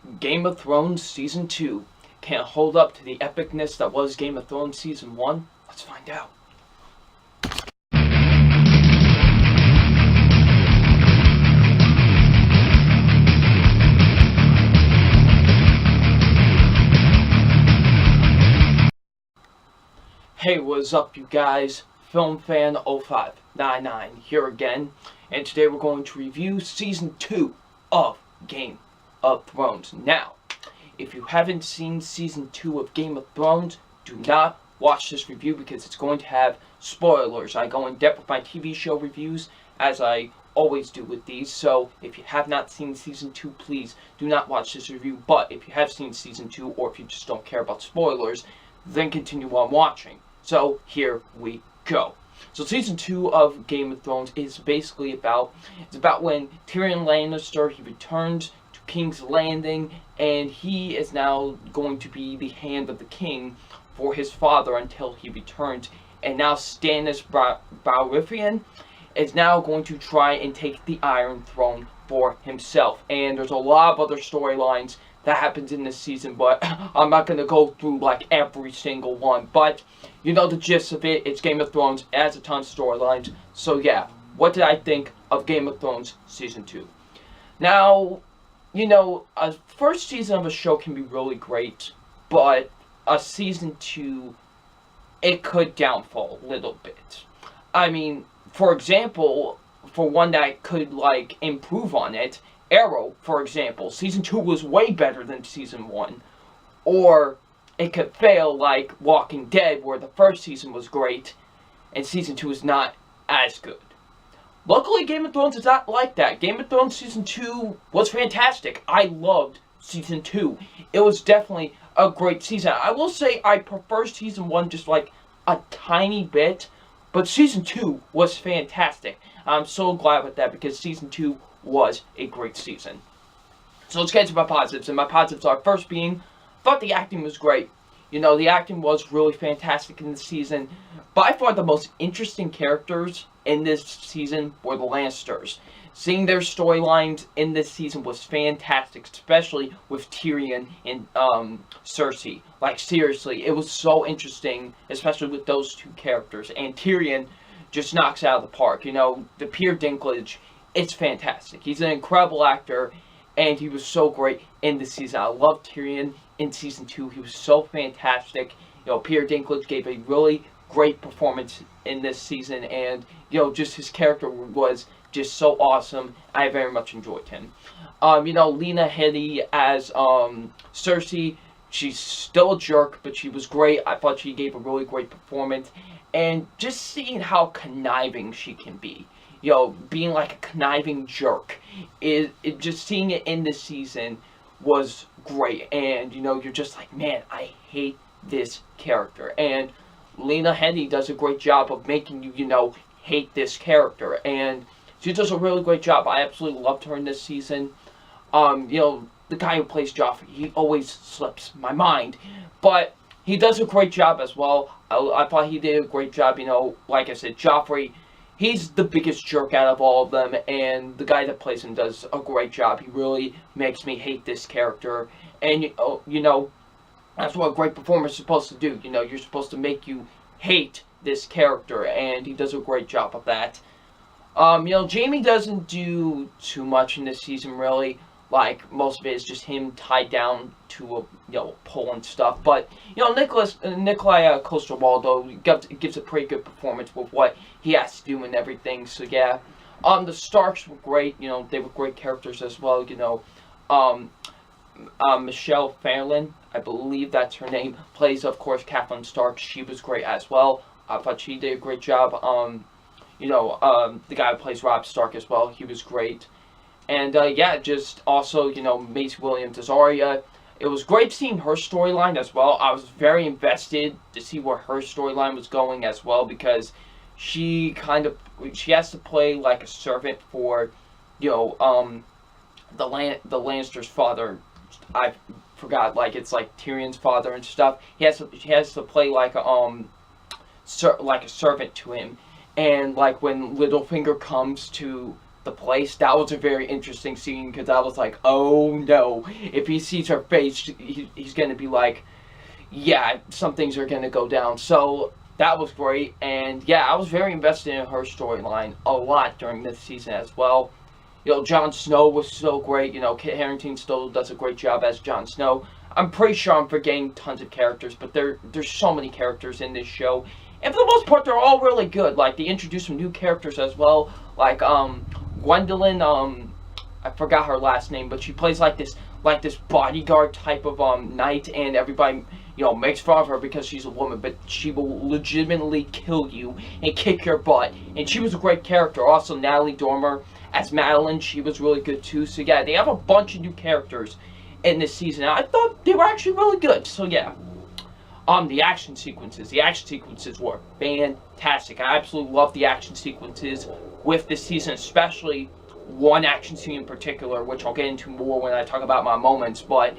Game of Thrones Season 2 can't hold up to the epicness that was Game of Thrones Season 1? Let's find out. Hey, what's up, you guys? FilmFan0599 here again, and today we're going to review Season 2 of Game of Thrones. Now, if you haven't seen Season 2 of Game of Thrones, do not watch this review because it's going to have spoilers. I go in depth with my TV show reviews, as I always do with these, so if you have not seen Season 2, please do not watch this review. But if you have seen Season 2, or if you just don't care about spoilers, then continue on watching. So, here we go. So, Season 2 of Game of Thrones is basically about when Tyrion Lannister, he returns to King's Landing, and he is now going to be the hand of the king for his father until he returns. And now Stannis Baratheon is now going to try and take the Iron Throne for himself. And there's a lot of other storylines that happens in this season, but I'm not going to go through like every single one. But you know the gist of it. It's Game of Thrones. It has a ton of storylines. So yeah, what did I think of Game of Thrones Season 2? Now, you know, a first season of a show can be really great, but a Season 2, it could downfall a little bit. I mean, for example, for one that could like improve on it, Arrow, for example, Season 2 was way better than Season 1. Or it could fail like Walking Dead, where the first season was great, and Season 2 is not as good. Luckily, Game of Thrones is not like that. Game of Thrones Season 2 was fantastic. I loved Season 2. It was definitely a great season. I will say I prefer Season 1 just like a tiny bit, but Season 2 was fantastic. I'm so glad with that because Season 2 was a great season. So let's get to my positives. And my positives are, first being, I thought the acting was great. You know, the acting was really fantastic in this season. By far the most interesting characters in this season were the Lannisters. Seeing their storylines in this season was fantastic, especially with Tyrion and Cersei. Like, seriously, it was so interesting, especially with those two characters. And Tyrion just knocks out of the park. You know, the Peter Dinklage, it's fantastic. He's an incredible actor, and he was so great in this season. I loved Tyrion in Season 2. He was so fantastic. You know, Peter Dinklage gave a really great performance in this season, and, you know, just his character was just so awesome. I very much enjoyed him. You know, Lena Headey as Cersei, she's still a jerk, but she was great. I thought she gave a really great performance, and just seeing how conniving she can be. You know, being like a conniving jerk, just seeing it in this season was great. And, you know, you're just like, man, I hate this character. And Lena Headey does a great job of making you, you know, hate this character. And she does a really great job. I absolutely loved her in this season. You know, the guy who plays Joffrey, he always slips my mind. But he does a great job as well. I thought he did a great job. You know, like I said, Joffrey, he's the biggest jerk out of all of them, and the guy that plays him does a great job. He really makes me hate this character, and you know, that's what a great performer is supposed to do. You know, you're supposed to make you hate this character, and he does a great job of that. You know, Jaime doesn't do too much in this season, really. Like, most of it is just him tied down to a, pole and stuff. But, you know, Nikolai Coster-Waldau gives a pretty good performance with what he has to do and everything. So, yeah. The Starks were great. You know, they were great characters as well. You know, Michelle Fairlin, I believe that's her name, plays, of course, Catelyn Stark. She was great as well. I thought she did a great job. You know, the guy who plays Robb Stark as well, he was great. And, yeah, just also, you know, Maisie Williams as Arya. It was great seeing her storyline as well. I was very invested to see where her storyline was going as well, because she has to play like a servant for, you know, the Lannister's father. I forgot, like, it's like Tyrion's father and stuff. She has to play like a servant to him. And, like, when Littlefinger comes to the place. That was a very interesting scene because I was like, oh no. If he sees her face, he's going to be like, yeah, some things are going to go down. So that was great. And yeah, I was very invested in her storyline a lot during this season as well. You know, Jon Snow was so great. You know, Kit Harington still does a great job as Jon Snow. I'm pretty sure I'm forgetting tons of characters, but there's so many characters in this show. And for the most part, they're all really good. Like, they introduced some new characters as well. Like, Gwendolyn, I forgot her last name, but she plays like this bodyguard type of knight, and everybody, you know, makes fun of her because she's a woman, but she will legitimately kill you and kick your butt. And she was a great character. Also, Natalie Dormer as Madeline, she was really good too. So yeah, they have a bunch of new characters in this season. I thought they were actually really good. So yeah. The action sequences. The action sequences were fantastic. I absolutely love the action sequences with this season, especially one action scene in particular, which I'll get into more when I talk about my moments, but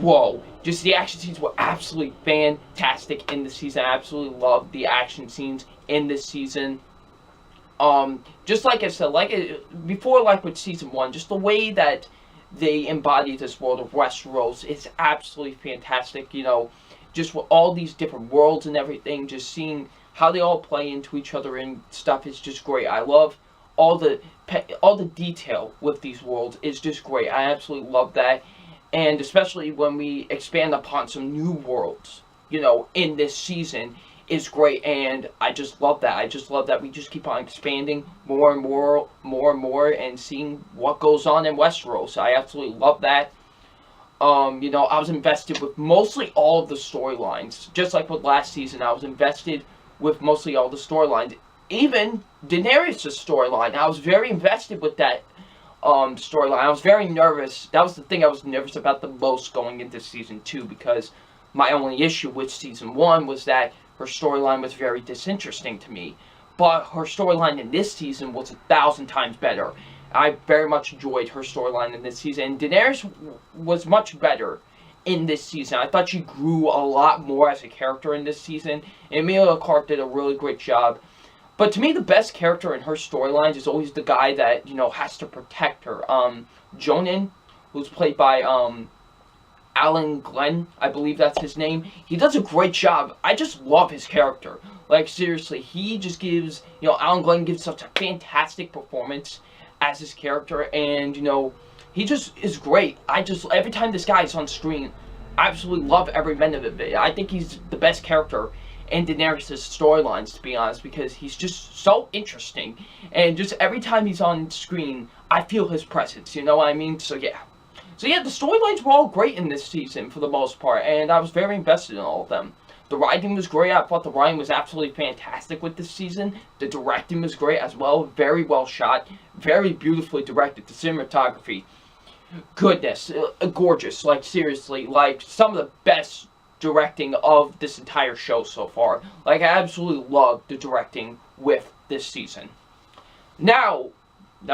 whoa, just the action scenes were absolutely fantastic in this season. I absolutely love the action scenes in this season. Just like I said, before, like with season 1, just the way that they embody this world of Westeros is absolutely fantastic. You know, just with all these different worlds and everything, just seeing how they all play into each other and stuff is just great. I love all the detail with these worlds is just great. I absolutely love that, and especially when we expand upon some new worlds, you know, in this season is great, and I just love that. I just love that we just keep on expanding more and more, and seeing what goes on in Westeros. I absolutely love that. You know, I was invested with mostly all of the storylines. Just like with last season, I was invested with mostly all the storylines. Even Daenerys' storyline, I was very invested with that storyline. I was very nervous. That was the thing I was nervous about the most going into season 2, because my only issue with season 1 was that her storyline was very disinteresting to me. But her storyline in this season was 1,000 times better. I very much enjoyed her storyline in this season. And Daenerys was much better in this season. I thought she grew a lot more as a character in this season. And Emilia Clarke did a really great job. But to me, the best character in her storylines is always the guy that, you know, has to protect her. Jonan, who's played by Alan Glenn, I believe that's his name. He does a great job. I just love his character. Like, seriously, he just gives, you know, Alan Glenn gives such a fantastic performance as his character, and, you know, he just is great. Every time this guy is on screen, I absolutely love every minute of it. I think he's the best character in Daenerys' storylines, to be honest, because he's just so interesting, and just every time he's on screen, I feel his presence, you know what I mean? So yeah, the storylines were all great in this season, for the most part, and I was very invested in all of them. The writing was great. I thought the writing was absolutely fantastic with this season. The directing was great as well. Very well shot. Very beautifully directed. The cinematography, goodness, gorgeous. Like, seriously, like, some of the best directing of this entire show so far. Like, I absolutely love the directing with this season. Now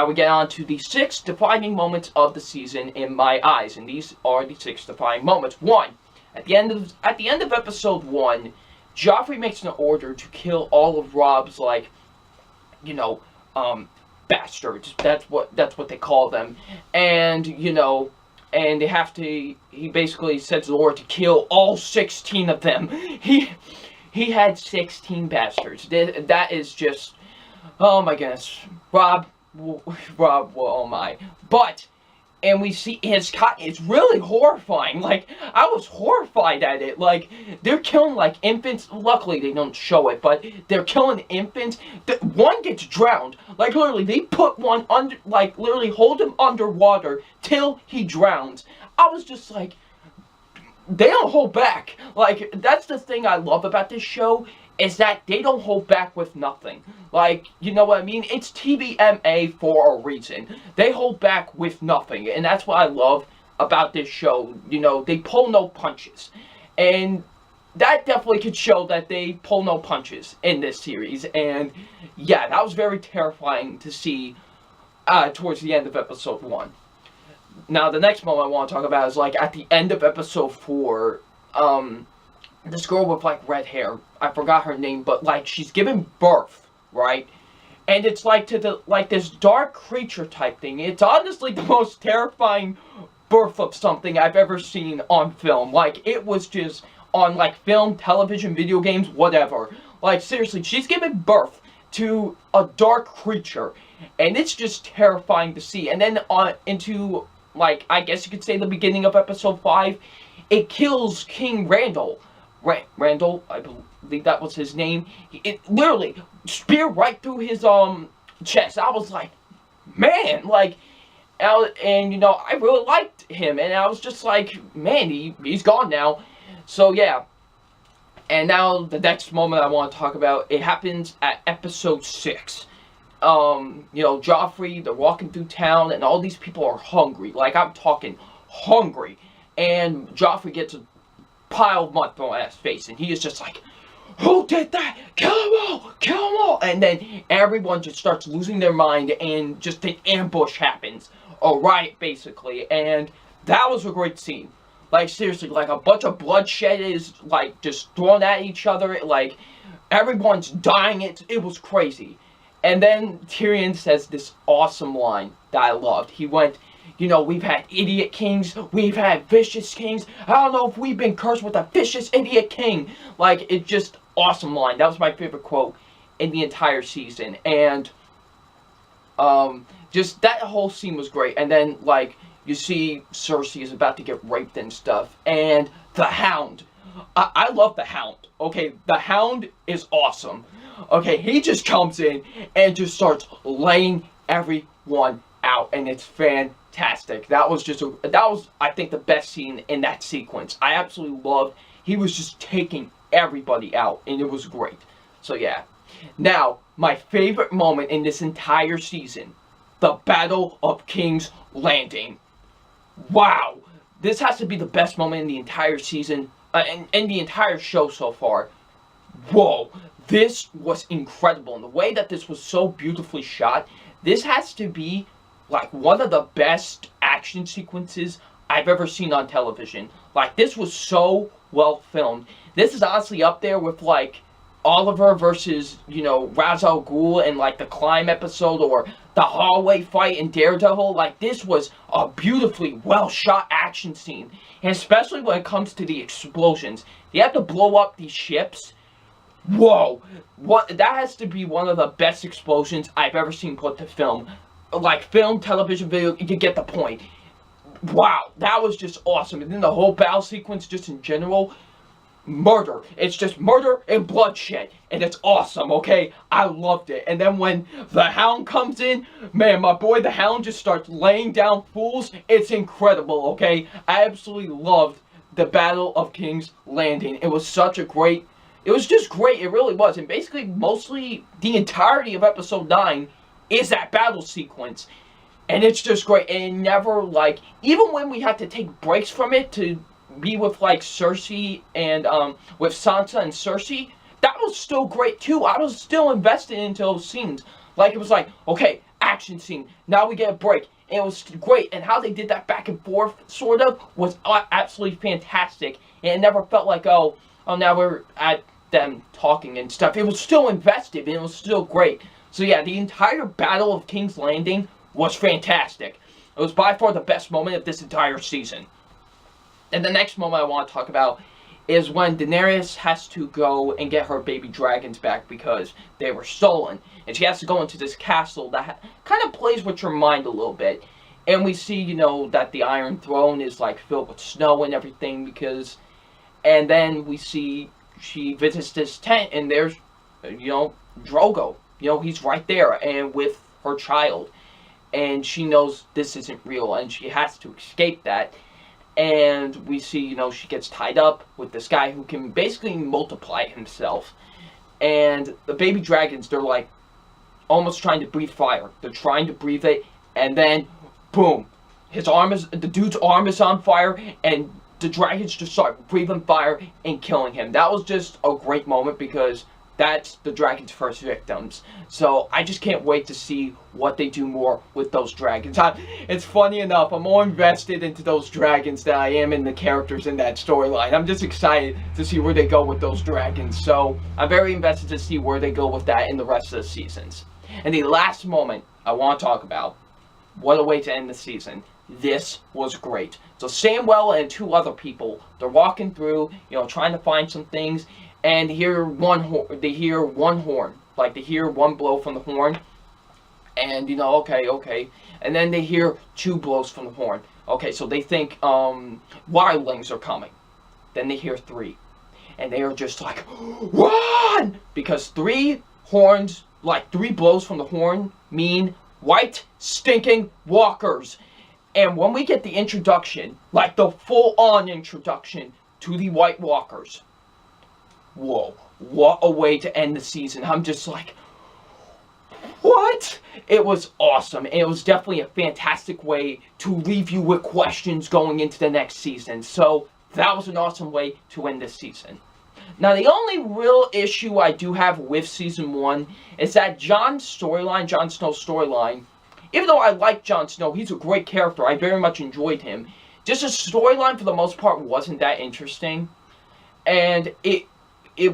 we get on to the 6 defining moments of the season in my eyes. And these are the 6 defining moments. 1. At the end of episode 1, Joffrey makes an order to kill all of Robb's, like, you know, bastards. That's what they call them. And, you know, and they have to, he basically sets the order to kill all 16 of them. He had 16 bastards. That is just, oh my goodness. Robb, oh my. But, and we see it's really horrifying. Like, I was horrified at it. Like, they're killing, like, infants. Luckily, they don't show it, but they're killing infants. One gets drowned. Like, literally, they put one under, like, literally hold him underwater till he drowns. I was just like, they don't hold back. Like, that's the thing I love about this show, is that they don't hold back with nothing. Like, you know what I mean? It's TVMA for a reason. They hold back with nothing, and that's what I love about this show. You know, they pull no punches. And that definitely could show that they pull no punches in this series. And yeah, that was very terrifying to see towards the end of episode 1. Now, the next moment I want to talk about is, like, at the end of episode 4, this girl with, like, red hair, I forgot her name, but, like, she's giving birth, right? and it's like this dark creature type thing. It's honestly the most terrifying birth of something I've ever seen on film. Like, it was just on, like, film, television, video games, whatever. Like, seriously, she's giving birth to a dark creature, and it's just terrifying to see. And then into, like, I guess you could say the beginning of episode 5, it kills King Randall. Randall, I believe that was his name. It literally spear right through his chest. I was like, man, like, and you know, I really liked him, and I was just like, man, he's gone now. So yeah. And now the next moment I want to talk about, it happens at episode 6. You know, Joffrey, they're walking through town, and all these people are hungry. Like, I'm talking hungry. And Joffrey gets a pile of mud thrown at his face, and he is just like, who did that? Kill them all! Kill them all! And then everyone just starts losing their mind, and just an ambush happens. A riot, basically. And that was a great scene. Like, seriously, like, a bunch of bloodshed is, like, just thrown at each other. Like, everyone's dying. It was crazy. And then Tyrion says this awesome line that I loved. He went, you know, we've had idiot kings, we've had vicious kings. I don't know if we've been cursed with a vicious idiot king. Like, it's just awesome line. That was my favorite quote in the entire season. And, just that whole scene was great. And then, like, you see Cersei is about to get raped and stuff. And the Hound. I love the Hound. Okay, the Hound is awesome. Okay, he just comes in and just starts laying everyone out. And it's fantastic. That was, I think, the best scene in that sequence. I absolutely loved. He was just taking everybody out. And it was great. So, yeah. Now, my favorite moment in this entire season. The Battle of King's Landing. Wow. This has to be the best moment in the entire season. And the entire show so far. Whoa. This was incredible. And the way that this was so beautifully shot. This has to be like one of the best action sequences I've ever seen on television. Like, this was so well filmed. This is honestly up there with, like, Oliver versus, you know, Ra's al Ghul in, like, the Climb episode, or the hallway fight in Daredevil. Like, this was a beautifully well-shot action scene. And especially when it comes to the explosions. You have to blow up these ships. Whoa. That has to be one of the best explosions I've ever seen put to film. Like, film, television, video, you get the point. Wow. That was just awesome. And then the whole battle sequence, just in general, murder. It's just murder and bloodshed. And it's awesome, okay? I loved it. And then when the Hound comes in, man, my boy the Hound just starts laying down fools. It's incredible, okay? I absolutely loved the Battle of King's Landing. It was such a great... It was just great. It really was. And basically, mostly the entirety of episode 9 is that battle sequence. And it's just great. And it never, like... Even when we had to take breaks from it to be with, like, Cersei and, with Sansa and Cersei, that was still great, too. I was still invested into those scenes. Like, it was like, okay, action scene. Now we get a break. And it was great. And how they did that back and forth, sort of, was absolutely fantastic. And it never felt like, oh, now we're at them talking and stuff. It was still invested, and it was still great. So, yeah, the entire Battle of King's Landing was fantastic. It was by far the best moment of this entire season. And the next moment I want to talk about is when Daenerys has to go and get her baby dragons back because they were stolen. And she has to go into this castle that kind of plays with your mind a little bit. And we see, you know, that the Iron Throne is, like, filled with snow and everything because... And then we see she visits this tent and there's, you know, Drogo. You know, he's right there and with her child. And she knows this isn't real and she has to escape that. And we see, you know, she gets tied up with this guy who can basically multiply himself. And the baby dragons, they're like almost trying to breathe fire. They're trying to breathe it. And then, boom. The dude's arm is on fire. And the dragons just start breathing fire and killing him. That was just a great moment because that's the dragon's first victims. So I just can't wait to see what they do more with those dragons. It's funny enough, I'm more invested into those dragons than I am in the characters in that storyline. I'm just excited to see where they go with those dragons. So I'm very invested to see where they go with that in the rest of the seasons. And the last moment I want to talk about, what a way to end the season. This was great. So Samwell and two other people, they're walking through, trying to find some things, and they hear one horn. Like, they hear one blow from the horn, and, okay. And then they hear two blows from the horn. Okay, so they think, wildlings are coming. Then they hear three. And they are just like, run! Because three horns, like 3 blows from the horn, mean white stinking walkers. And when we get the introduction, like the full-on introduction to the White Walkers, whoa, what a way to end the season. I'm just like, what? It was awesome. And it was definitely a fantastic way to leave you with questions going into the next season. So that was an awesome way to end this season. Now, the only real issue I do have with Season 1 is that Jon Snow's storyline, even though I like Jon Snow, he's a great character, I very much enjoyed him, just his storyline for the most part wasn't that interesting. And it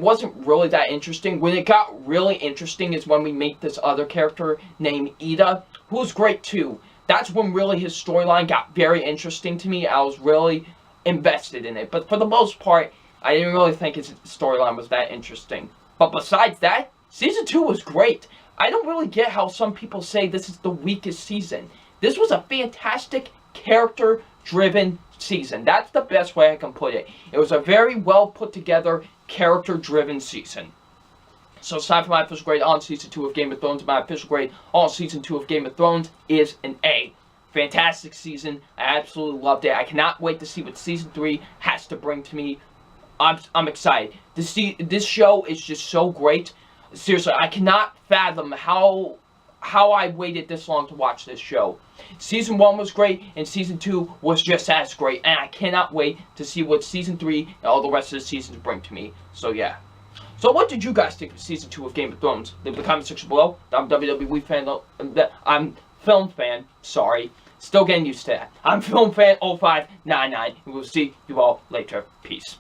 wasn't really that interesting. When it got really interesting is when we meet this other character named Eda, who's great too. That's when really his storyline got very interesting to me. I was really invested in it. But for the most part, I didn't really think his storyline was that interesting. But besides that, Season 2 was great. I don't really get how some people say this is the weakest season. This was a fantastic character-driven season. That's the best way I can put it. It was a very well put together, character-driven season. So aside from my official grade on Season 2 of Game of Thrones, my official grade on Season 2 of Game of Thrones is an A. Fantastic season. I absolutely loved it. I cannot wait to see what Season 3 has to bring to me. I'm excited. This show is just so great. Seriously, I cannot fathom how I waited this long to watch this show. Season 1 was great, and Season 2 was just as great. And I cannot wait to see what Season 3 and all the rest of the seasons bring to me. So yeah. So what did you guys think of Season 2 of Game of Thrones? Leave in the comment section below. I'm WWE fan. I'm film fan. Sorry. Still getting used to that. I'm film fan 0599. And we'll see you all later. Peace.